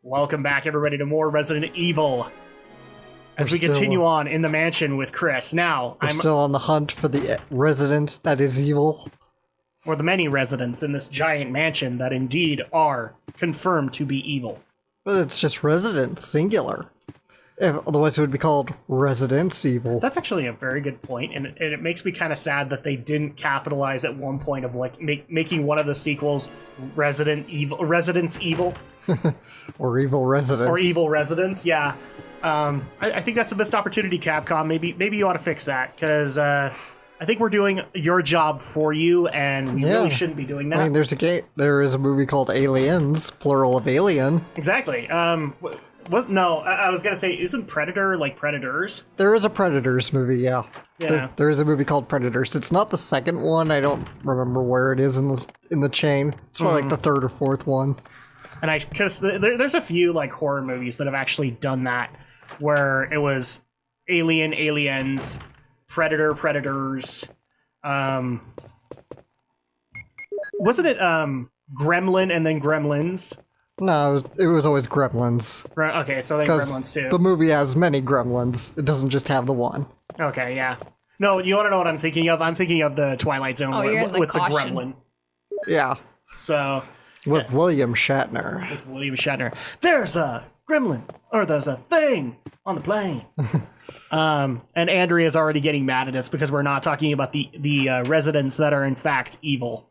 Welcome back, everybody, to more Resident Evil. As we continue on in the mansion with Chris. Now, I'm still on the hunt for the resident that is evil. Or the many residents in this giant mansion that indeed are confirmed to be evil. But it's just residents, singular. Otherwise it would be called Residence Evil. That's actually a very good point, and it makes me kind of sad that they didn't capitalize at one point of like making one of the sequels Residence Evil. Or Evil Residents. Or Evil Residents, yeah. I think that's a missed opportunity, Capcom. Maybe you ought to fix that, because I think we're doing your job for you, and we really shouldn't be doing that. I mean, there is a movie called Aliens, plural of alien. Exactly. What? No, I was gonna say, isn't Predator like Predators? There is a Predators movie, yeah. Yeah. There is a movie called Predators. It's not the second one. I don't remember where it is in the chain. It's probably like the third or fourth one. And because there's a few like horror movies that have actually done that, where it was Alien, Aliens, Predator, Predators. Wasn't it Gremlin and then Gremlins? No, it was always Gremlins. Okay, so then Gremlins too. The movie has many Gremlins. It doesn't just have the one. Okay, yeah. No, you want to know what I'm thinking of? I'm thinking of the Twilight Zone with the Gremlin. Yeah. So... With William Shatner. With William Shatner. There's a gremlin, or there's a thing on the plane. And Andrea's already getting mad at us because we're not talking about the residents that are in fact evil.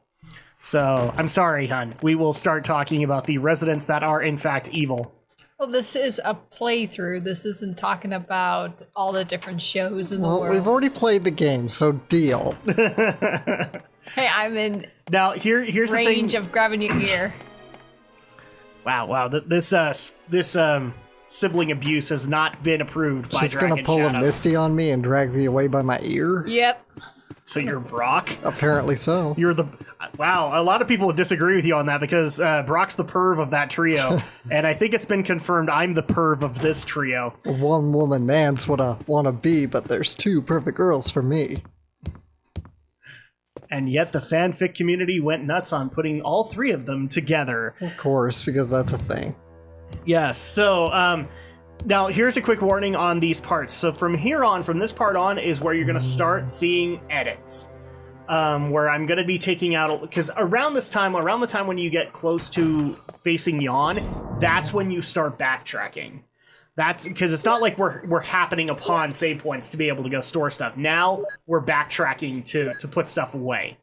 So, I'm sorry, hun. We will start talking about the residents that are in fact evil. Well, this is a playthrough. This isn't talking about all the different shows in the world. We've already played the game, so deal. Hey, I'm in now here's range the thing. Of grabbing your ear. Wow. This sibling abuse has not been approved by Drak. She's gonna pull a Misty on me and drag me away by my ear? Yep. So you're Brock? Apparently so. You're the... Wow, a lot of people would disagree with you on that because Brock's the perv of that trio. And I think it's been confirmed I'm the perv of this trio. One woman man's what I want to be, but there's two perfect girls for me. And yet the fanfic community went nuts on putting all three of them together. Of course, because that's a thing. Yes, so... Now, here's a quick warning on these parts. So from this part on, is where you're going to start seeing edits. Where I'm going to be taking out... Because around the time when you get close to facing Yawn, that's when you start backtracking. That's because it's not like we're happening upon save points to be able to go store stuff. Now, we're backtracking to put stuff away.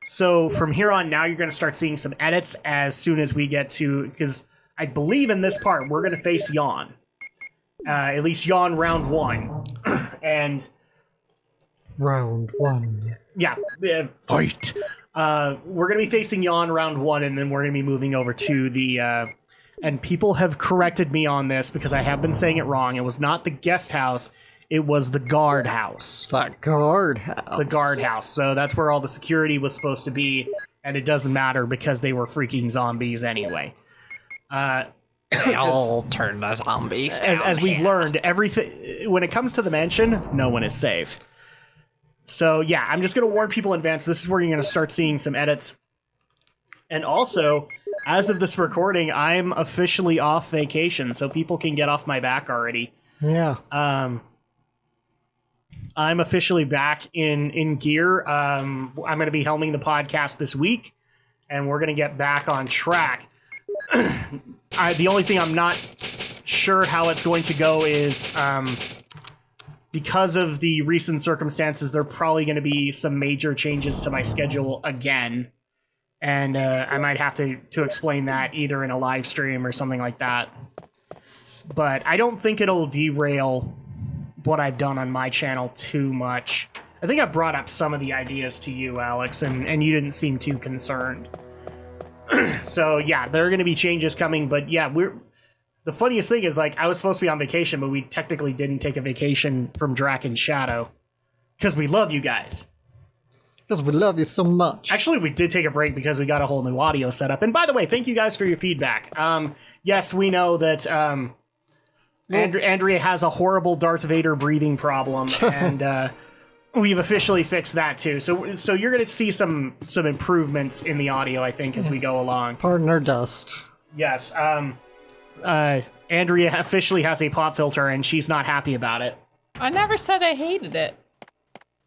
So from here on, now you're going to start seeing some edits as soon as we get to... Because I believe in this part, we're going to face Yawn. At least Yawn round 1. And... Round 1. Yeah. Fight! We're going to be facing Yawn round 1, and then we're going to be moving over to the... and people have corrected me on this, because I have been saying it wrong. It was not the guest house, it was the guardhouse. The guardhouse. The guardhouse. So that's where all the security was supposed to be, and it doesn't matter, because they were freaking zombies anyway. They all turn to zombies. As we've learned, everything when it comes to the mansion, no one is safe. So yeah, I'm just going to warn people in advance. This is where you're going to start seeing some edits. And also, as of this recording, I'm officially off vacation, so people can get off my back already. Yeah. I'm officially back in gear. I'm going to be helming the podcast this week, and we're going to get back on track. The only thing I'm not sure how it's going to go is because of the recent circumstances, there are probably going to be some major changes to my schedule again. And I might have to explain that either in a live stream or something like that. But I don't think it'll derail what I've done on my channel too much. I think I brought up some of the ideas to you, Alex, and you didn't seem too concerned. So yeah, there are going to be changes coming, but yeah, the funniest thing is, like, I was supposed to be on vacation, but we technically didn't take a vacation from Drak and Shadow because we love you guys. Because we love you so much. Actually, we did take a break because we got a whole new audio set up. And by the way, thank you guys for your feedback. Yes, we know that Andrea has a horrible Darth Vader breathing problem, and we've officially fixed that too. So you're going to see some improvements in the audio, I think, as we go along. Pardon our dust. Yes. Andrea officially has a pop filter, and she's not happy about it. I never said I hated it.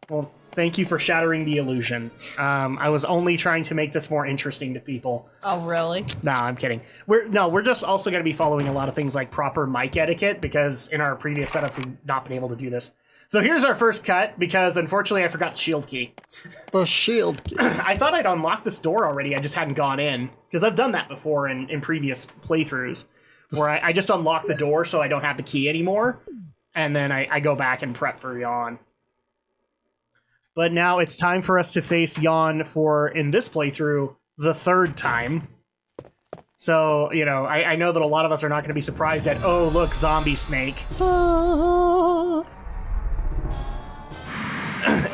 Well, thank you for shattering the illusion. I was only trying to make this more interesting to people. Oh, really? No, I'm kidding. We're just also going to be following a lot of things like proper mic etiquette, because in our previous setups we've not been able to do this. So here's our first cut, because unfortunately I forgot the shield key. The shield key. I thought I'd unlocked this door already, I just hadn't gone in, because I've done that before in previous playthroughs, where I just unlock the door so I don't have the key anymore, and then I go back and prep for Yawn. But now it's time for us to face Yawn for, in this playthrough, the third time. So, you know, I know that a lot of us are not going to be surprised at, oh, look, zombie snake.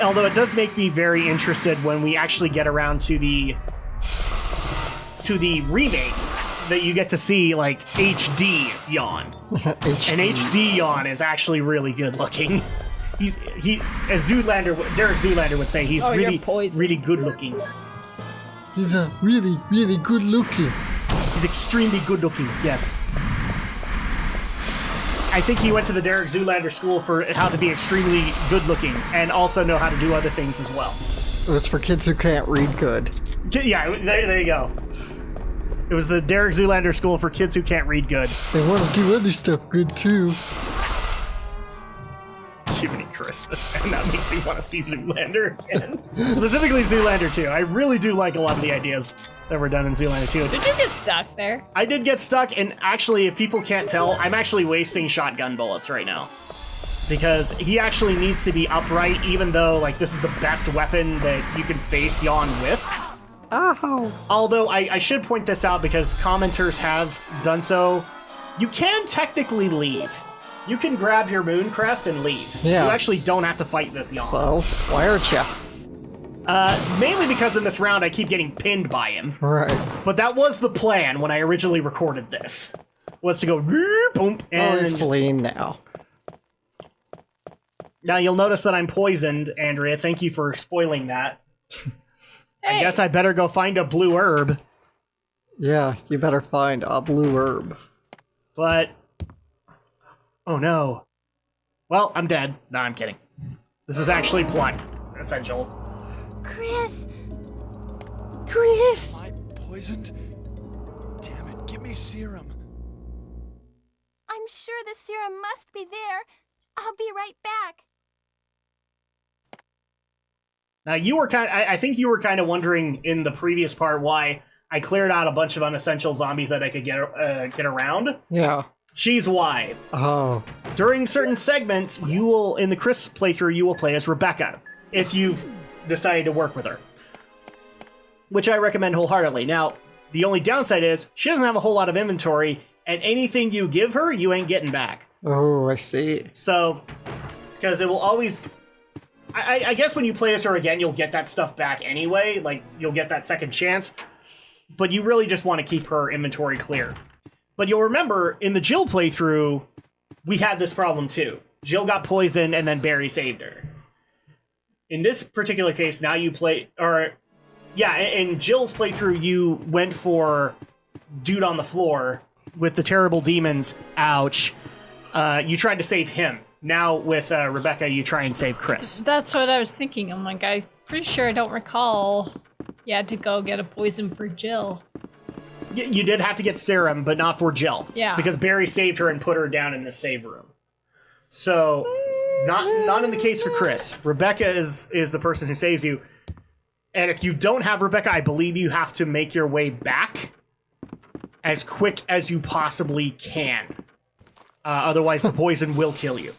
Although it does make me very interested when we actually get around to the remake, that you get to see, like, HD Yawn. And HD Yawn is actually really good looking. As Derek Zoolander would say, he's really good looking. He's a really, really good looking. He's extremely good looking, yes. I think he went to the Derek Zoolander school for how to be extremely good looking and also know how to do other things as well. It was for kids who can't read good. Yeah, there you go. It was the Derek Zoolander school for kids who can't read good. They want to do other stuff good too. Jiminy Christmas, man, that makes me want to see Zoolander again. Specifically Zoolander 2. I really do like a lot of the ideas that were done in Zoolander 2. Did you get stuck there? I did get stuck, and actually, if people can't tell, I'm actually wasting shotgun bullets right now. Because he actually needs to be upright, even though, like, this is the best weapon that you can face Yawn with. Oh. Although, I should point this out because commenters have done so. You can technically leave. You can grab your moon crest and leave. Yeah. You actually don't have to fight this Yawn. So, why aren't you? Mainly because in this round I keep getting pinned by him. Right. But that was the plan when I originally recorded this. Was to go boom and he's fleeing now. Now you'll notice that I'm poisoned, Andrea. Thank you for spoiling that. Hey. I guess I better go find a blue herb. Yeah, you better find a blue herb. But oh no. Well, I'm dead. No, I'm kidding. This is actually plot essential. Chris! Chris! Am I poisoned? Damn it, give me serum. I'm sure the serum must be there. I'll be right back. Now you were I think you were kind of wondering in the previous part why I cleared out a bunch of unessential zombies that I could get around. Yeah. She's why. Oh. During certain segments, you will, in the Chris playthrough, you will play as Rebecca, if you've decided to work with her. Which I recommend wholeheartedly. Now, the only downside is, she doesn't have a whole lot of inventory, and anything you give her, you ain't getting back. Oh, I see. So, because it will always... I guess when you play as her again, you'll get that stuff back anyway, like, you'll get that second chance, but you really just want to keep her inventory clear. But you'll remember, in the Jill playthrough, we had this problem too. Jill got poisoned, and then Barry saved her. In this particular case, now you play... in Jill's playthrough, you went for dude on the floor with the terrible demons. Ouch. You tried to save him. Now, with Rebecca, you try and save Chris. That's what I was thinking. I'm like, I'm pretty sure I don't recall you had to go get a poison for Jill. You did have to get serum, but not for Jill. Yeah. Because Barry saved her and put her down in the save room. So, not in the case for Chris. Rebecca is the person who saves you. And if you don't have Rebecca, I believe you have to make your way back as quick as you possibly can. Otherwise, the poison will kill you.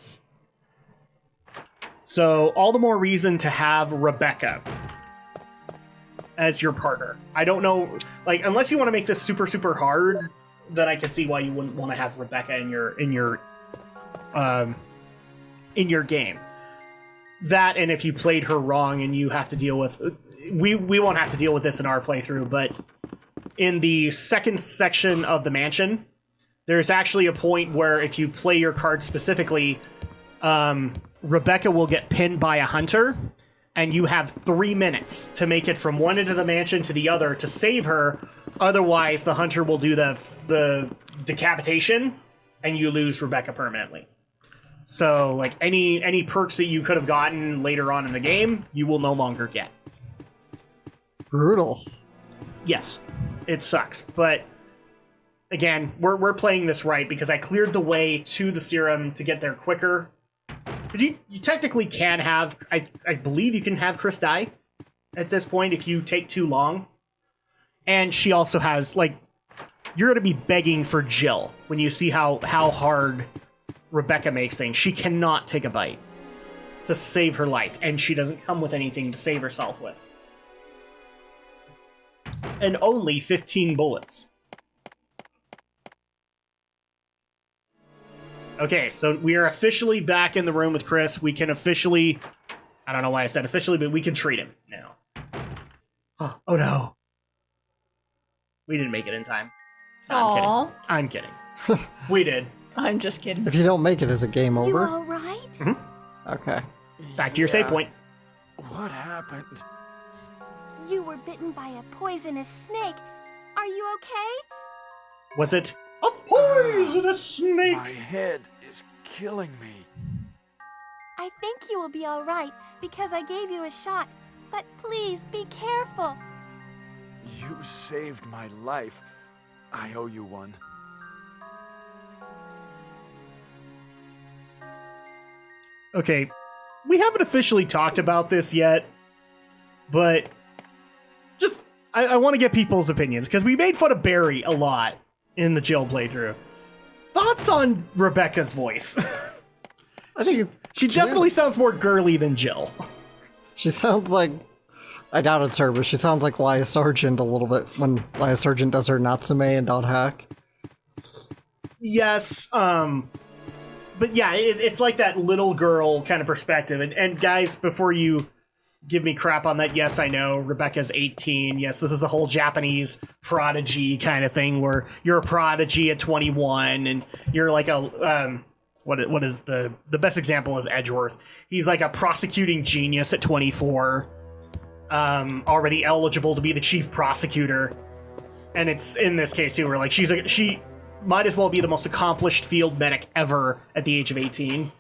So, all the more reason to have Rebecca as your partner. I don't know, like, unless you want to make this super, super hard, then I could see why you wouldn't want to have Rebecca in your game. That, and if you played her wrong and you have to deal with... We won't have to deal with this in our playthrough, but in the second section of the mansion, there's actually a point where if you play your card specifically, Rebecca will get pinned by a hunter, and you have 3 minutes to make it from one end of the mansion to the other to save her, Otherwise, the hunter will do the decapitation, and you lose Rebecca permanently. So, like, any perks that you could have gotten later on in the game, you will no longer get. Brutal. Yes, it sucks, but again, we're playing this right because I cleared the way to the serum to get there quicker. But you technically can have, I believe you can have Chris die at this point if you take too long. And she also has, like, you're going to be begging for Jill when you see how hard Rebecca makes things. She cannot take a bite to save her life, and she doesn't come with anything to save herself with. And only 15 bullets. Okay, so we are officially back in the room with Chris. We can officially, I don't know why I said officially, but we can treat him now. Oh no. We didn't make it in time. No, I'm kidding. We did. I'm just kidding. If you don't make it, is it game You over? all right? Mm-hmm. Okay. Back to your save point. What happened? You were bitten by a poisonous snake. Are you okay? Was it a poisonous snake? My head is killing me. I think you will be all right because I gave you a shot. But please be careful. You saved my life. I owe you one. Okay, we haven't officially talked about this yet, but just, I want to get people's opinions, because we made fun of Barry a lot in the Jill playthrough. Thoughts on Rebecca's voice? I think She definitely sounds more girly than Jill. she sounds like, I doubt it's her, but she sounds like Lia Sargent a little bit when Lia Sargent does her Natsume and Dot Hack. Yes, but yeah, it's like that little girl kind of perspective. And guys, before you give me crap on that, yes, I know, Rebecca's 18. Yes, this is the whole Japanese prodigy kind of thing where you're a prodigy at 21 and you're like a, what is the best example is Edgeworth. He's like a prosecuting genius at 24, already eligible to be the chief prosecutor. And it's in this case too, where like she might as well be the most accomplished field medic ever at the age of 18.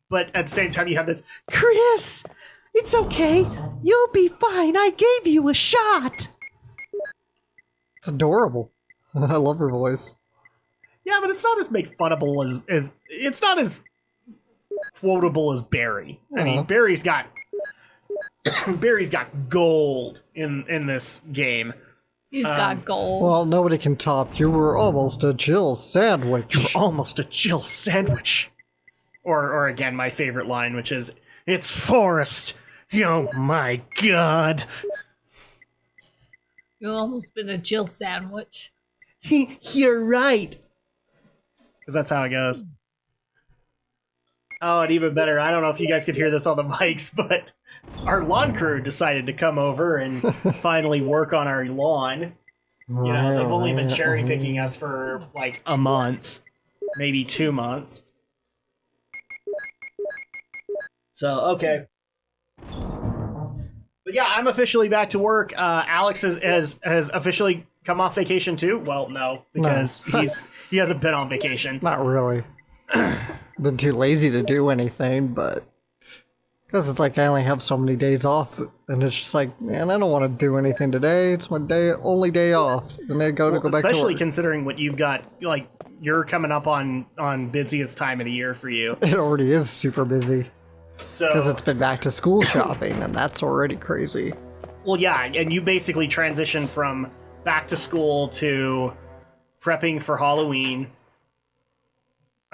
But at the same time, you have this, Chris, it's okay. You'll be fine. I gave you a shot. It's adorable. I love her voice. Yeah, but it's not as made funnable as it's not as quotable as Barry. I mean, Barry's got gold in this game. He's got gold. Well, nobody can top you were almost a Jill sandwich. You're almost a Jill sandwich. Or again, my favorite line, which is, it's Forrest. Oh my god. You almost been a Jill sandwich. You're right. Because that's how it goes. Oh, and even better, I don't know if you guys could hear this on the mics, but our lawn crew decided to come over and finally work on our lawn. You know, they've only been cherry picking us for like a month, maybe 2 months. So, okay. But yeah, I'm officially back to work. Alex has officially come off vacation too. Well, no, because he hasn't been on vacation. Not really. Been too lazy to do anything, but because it's like I only have so many days off, and it's just like, man, I don't want to do anything today. It's my only day off, and then go back to work. Especially considering what you've got, like you're coming up on busiest time of the year for you. It already is super busy. So because it's been back to school shopping, and that's already crazy. Well, yeah, and you basically transition from back to school to prepping for Halloween.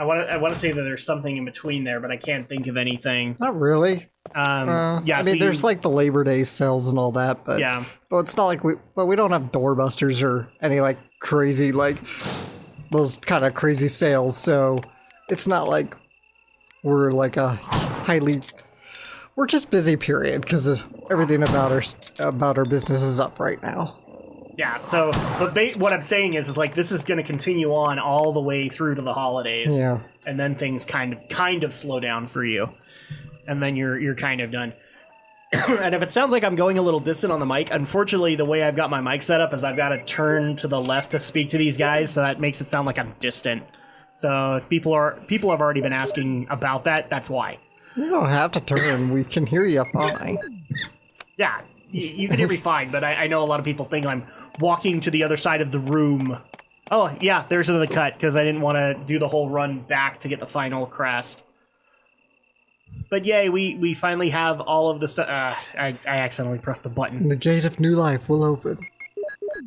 I want to say that there's something in between there, but I can't think of anything. Not really. Yeah, I mean, there's like the Labor Day sales and all that, but yeah, but it's not like we don't have doorbusters or any like crazy like those kind of crazy sales. So it's not like we're like we're just busy period because everything about our business is up right now. Yeah, so but what I'm saying is like this is going to continue on all the way through to the holidays. Yeah. And then things kind of slow down for you. And then you're kind of done. And if it sounds like I'm going a little distant on the mic, unfortunately, the way I've got my mic set up is I've got to turn to the left to speak to these guys, so that makes it sound like I'm distant. So if people have already been asking about that, that's why. You don't have to turn. We can hear you fine. Yeah, you can hear me fine, but I know a lot of people think I'm walking to the other side of the room. Oh, yeah, there's another cut, because I didn't want to do the whole run back to get the final crest. But yay, we finally have all of the stuff. I accidentally pressed the button. The gate of new life will open.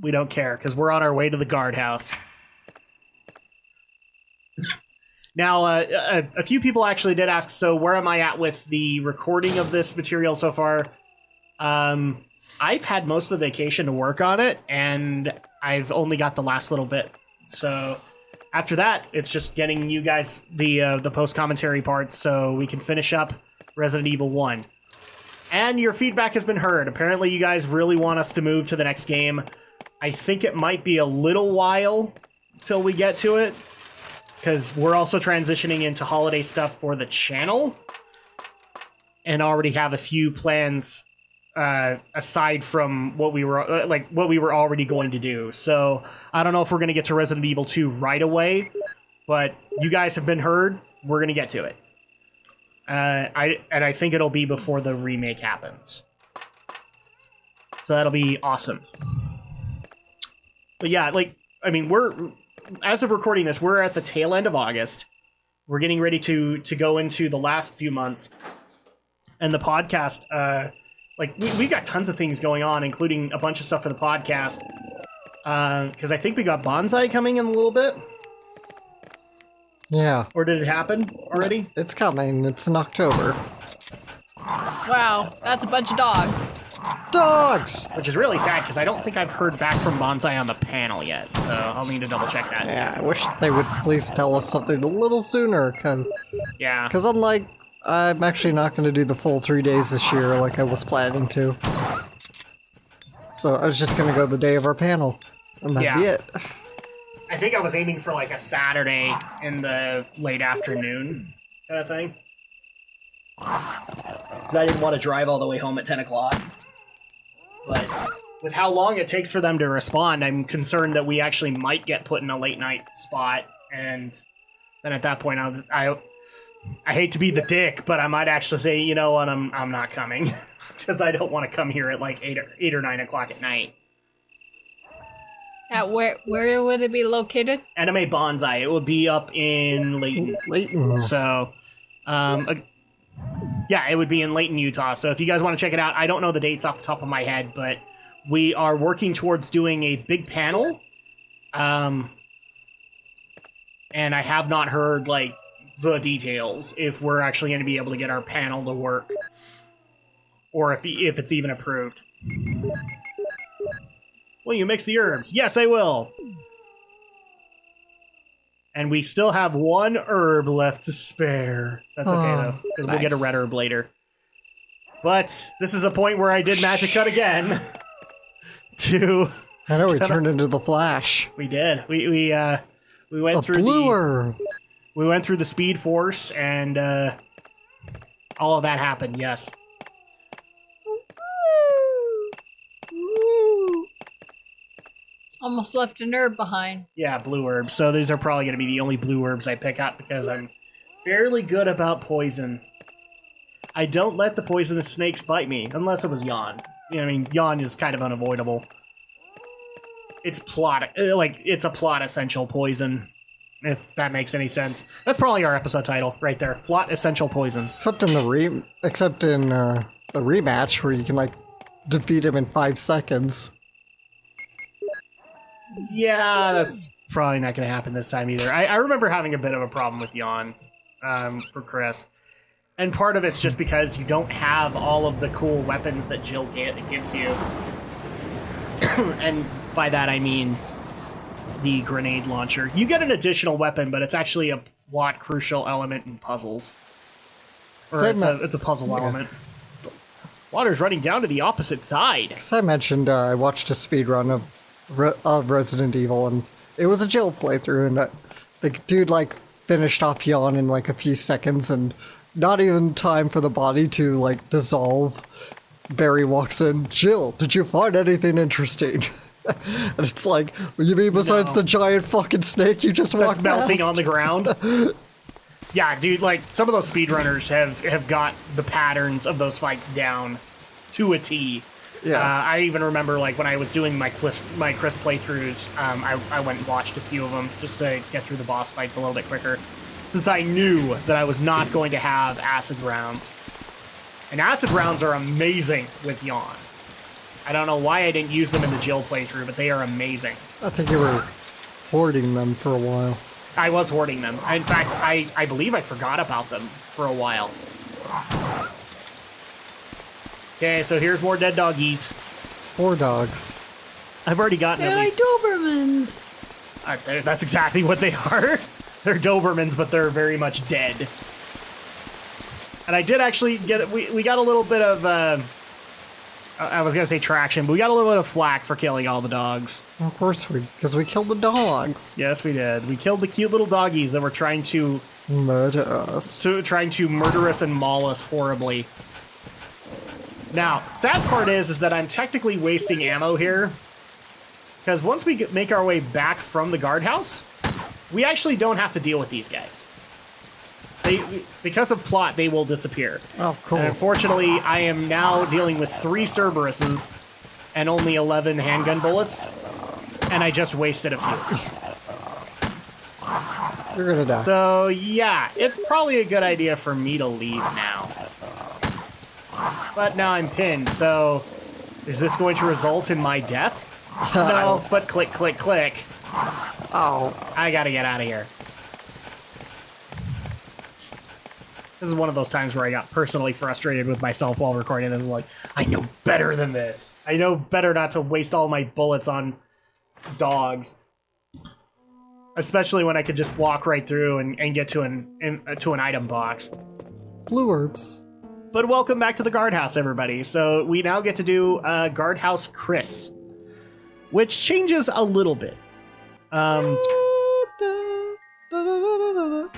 We don't care, because we're on our way to the guardhouse. Now, a few people actually did ask, so where am I at with the recording of this material so far? I've had most of the vacation to work on it, and I've only got the last little bit. So after that, it's just getting you guys the post-commentary parts so we can finish up Resident Evil 1. And your feedback has been heard. Apparently you guys really want us to move to the next game. I think it might be a little while till we get to it, because we're also transitioning into holiday stuff for the channel, and already have a few plans aside from what we were already going to do. So I don't know if we're going to get to Resident Evil 2 right away, but you guys have been heard. We're going to get to it. I think it'll be before the remake happens. So that'll be awesome. But yeah, we're as of recording this, we're at the tail end of August. We're getting ready to go into the last few months. And the podcast, we got tons of things going on, including a bunch of stuff for the podcast. Because I think we got Bonsai coming in a little bit. Yeah. Or did it happen already? It's coming. It's in October. Wow, that's a bunch of dogs. Dogs! Which is really sad, because I don't think I've heard back from Bonsai on the panel yet, so I'll need to double check that. Yeah, I wish they would please tell us something a little sooner, Yeah. because I'm actually not going to do the full 3 days this year like I was planning to. So I was just going to go the day of our panel, and that'd be it. I think I was aiming for like a Saturday in the late afternoon kind of thing. Because I didn't want to drive all the way home at 10 o'clock. But with how long it takes for them to respond, I'm concerned that we actually might get put in a late night spot. And then at that point, I hate to be the dick, but I might actually say, you know what, I'm not coming. Because I don't want to come here at like 8 or 9 o'clock at night. At where would it be located? Anime Bonsai. It would be up in Layton. Layton. So, yeah, it would be in Layton, Utah. So if you guys want to check it out, I don't know the dates off the top of my head, but we are working towards doing a big panel. And I have not heard, like, the details, if we're actually going to be able to get our panel to work. Or if it's even approved. Will you mix the herbs? Yes, I will. And we still have one herb left to spare. That's okay, though, because we'll get a red herb later. But this is a point where I did magic cut again. I know, we turned into the Flash. We did. We went through blue herb. We went through the Speed Force, and all of that happened, yes. Almost left an herb behind. Yeah, blue herbs. So these are probably going to be the only blue herbs I pick up, because I'm fairly good about poison. I don't let the poisonous snakes bite me, unless it was yawn. I mean, yawn is kind of unavoidable. It's it's a plot essential poison, if that makes any sense. That's probably our episode title right there. Plot essential poison. Except in the rematch where you can defeat him in 5 seconds. Yeah, that's probably not going to happen this time either. I remember having a bit of a problem with yawn for Chris. And part of it's just because you don't have all of the cool weapons that Jill gives you. And by that I mean the grenade launcher. You get an additional weapon, but it's actually a plot crucial element in puzzles. Or it's a puzzle element. Water's running down to the opposite side. As I mentioned, I watched a speedrun of Resident Evil, and it was a Jill playthrough, and the dude finished off yawn in a few seconds, and not even time for the body to dissolve, Barry walks in. Jill, did you find anything interesting? And it's like, you mean besides the giant fucking snake you just walked That's melting past? on the ground. Yeah, dude, like, some of those speedrunners have got the patterns of those fights down to a T. Yeah. I even remember, like, when I was doing my Chris playthroughs, I went and watched a few of them just to get through the boss fights a little bit quicker, since I knew that I was not going to have acid rounds. And acid rounds are amazing with Yawn. I don't know why I didn't use them in the Jill playthrough, but they are amazing. I think you were hoarding them for a while. I was hoarding them. In fact, I believe I forgot about them for a while. Okay, so here's more dead doggies. 4 dogs. I've already gotten They're at like least... Dobermans. That's exactly what they are. They're Dobermans, but they're very much dead. And I did actually get... We got a little bit of... I was going to say traction, but we got a little bit of flack for killing all the dogs. Of course because we killed the dogs. Yes, we did. We killed the cute little doggies that were trying to Murder us. murder us and maul us horribly. Now, sad part is that I'm technically wasting ammo here, because once we make our way back from the guardhouse, we actually don't have to deal with these guys. Because of plot, they will disappear. Oh, cool. And unfortunately, I am now dealing with 3 Cerberuses and only 11 handgun bullets, and I just wasted a few. You're gonna die. So, yeah, it's probably a good idea for me to leave now. But now I'm pinned, so is this going to result in my death? No, but click, click, click. Oh. I gotta get out of here. This is one of those times where I got personally frustrated with myself while recording this. Like, I know better than this. I know better not to waste all my bullets on dogs. Especially when I could just walk right through and get to an item box. Blue herbs. But welcome back to the guardhouse, everybody. So we now get to do Guardhouse Chris, which changes a little bit.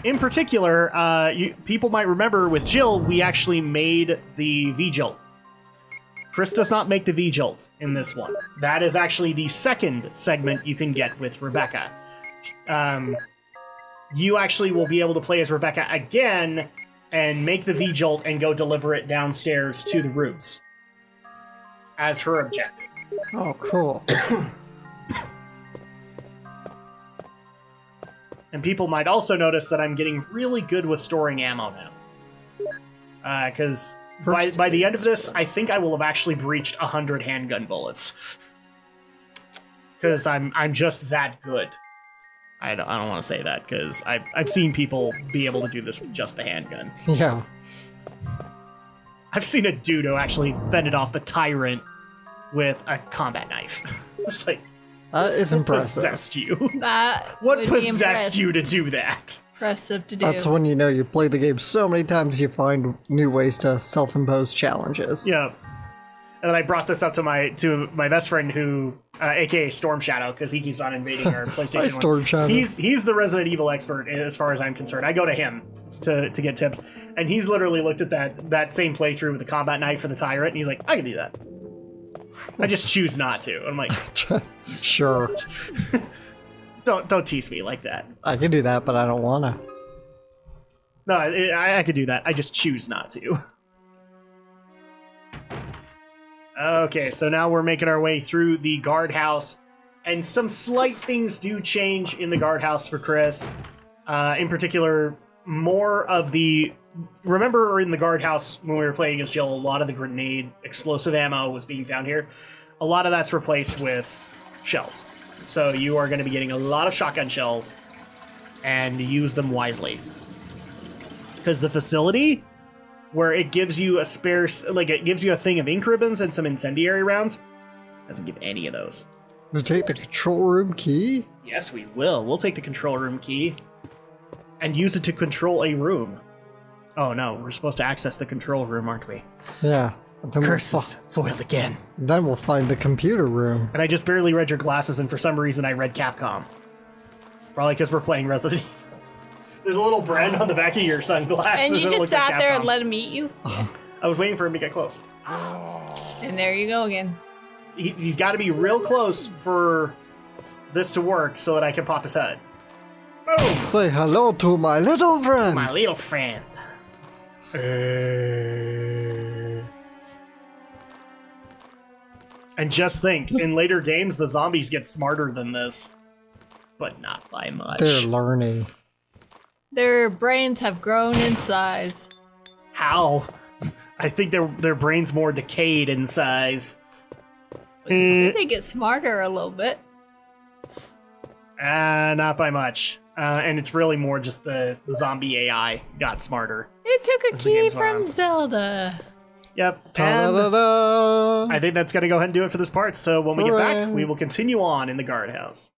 In particular, people might remember with Jill, we actually made the V-Jolt. Chris does not make the V-Jolt in this one. That is actually the second segment you can get with Rebecca. You actually will be able to play as Rebecca again and make the V-Jolt and go deliver it downstairs to the roots as her objective. Oh, cool. And people might also notice that I'm getting really good with storing ammo now. Because by the end of this, I think I will have actually breached 100 handgun bullets. Because I'm just that good. I don't want to say that, because I've seen people be able to do this with just the handgun. Yeah. I've seen a dude who actually fended off the tyrant with a combat knife. It's like, That is what impressive. possessed you? That What would be possessed you to do that? impressive to do. That's when you know you play the game so many times you find new ways to self-impose challenges. Yeah. And then I brought this up to my best friend who, aka Storm Shadow, because he keeps on invading our PlayStation. Hi, Storm Shadow. He's the Resident Evil expert as far as I'm concerned. I go to him to get tips, and he's literally looked at that same playthrough with the combat knife for the tyrant, and he's like, I can do that. I just choose not to. I'm like, Sure. don't tease me like that. I can do that, but I don't wanna. No, I could do that. I just choose not to. Okay, so now we're making our way through the guardhouse, and some slight things do change in the guardhouse for Chris. In particular, more of the... Remember in the guardhouse when we were playing against Jill, a lot of the grenade explosive ammo was being found here. A lot of that's replaced with shells. So you are going to be getting a lot of shotgun shells, and use them wisely. Because the facility... where it gives you a spare, like it gives you a thing of ink ribbons and some incendiary rounds. Doesn't give any of those. You take the control room key? Yes, we will. We'll take the control room key and use it to control a room. Oh no, we're supposed to access the control room, aren't we? Yeah. Then Curses foiled again. Then we'll find the computer room. And I just barely read your glasses, and for some reason I read Capcom. Probably because we're playing Resident Evil. There's a little brand on the back of your sunglasses. and you it just looks sat like there Capcom. and let him eat you? I was waiting for him to get close. And there you go again. He's got to be real close for this to work so that I can pop his head. Boom! Say hello to my little friend. My little friend. And just think, in later games, the zombies get smarter than this. But not by much. They're learning. Their brains have grown in size. How? I think their brain's more decayed in size. They get smarter a little bit. Not by much. And it's really more just the zombie AI got smarter. It took a As the key games went from on. Zelda. Yep. And Ta-da-da-da. I think that's going to go ahead and do it for this part. So when we get back, Hooray. we will continue on in the guardhouse.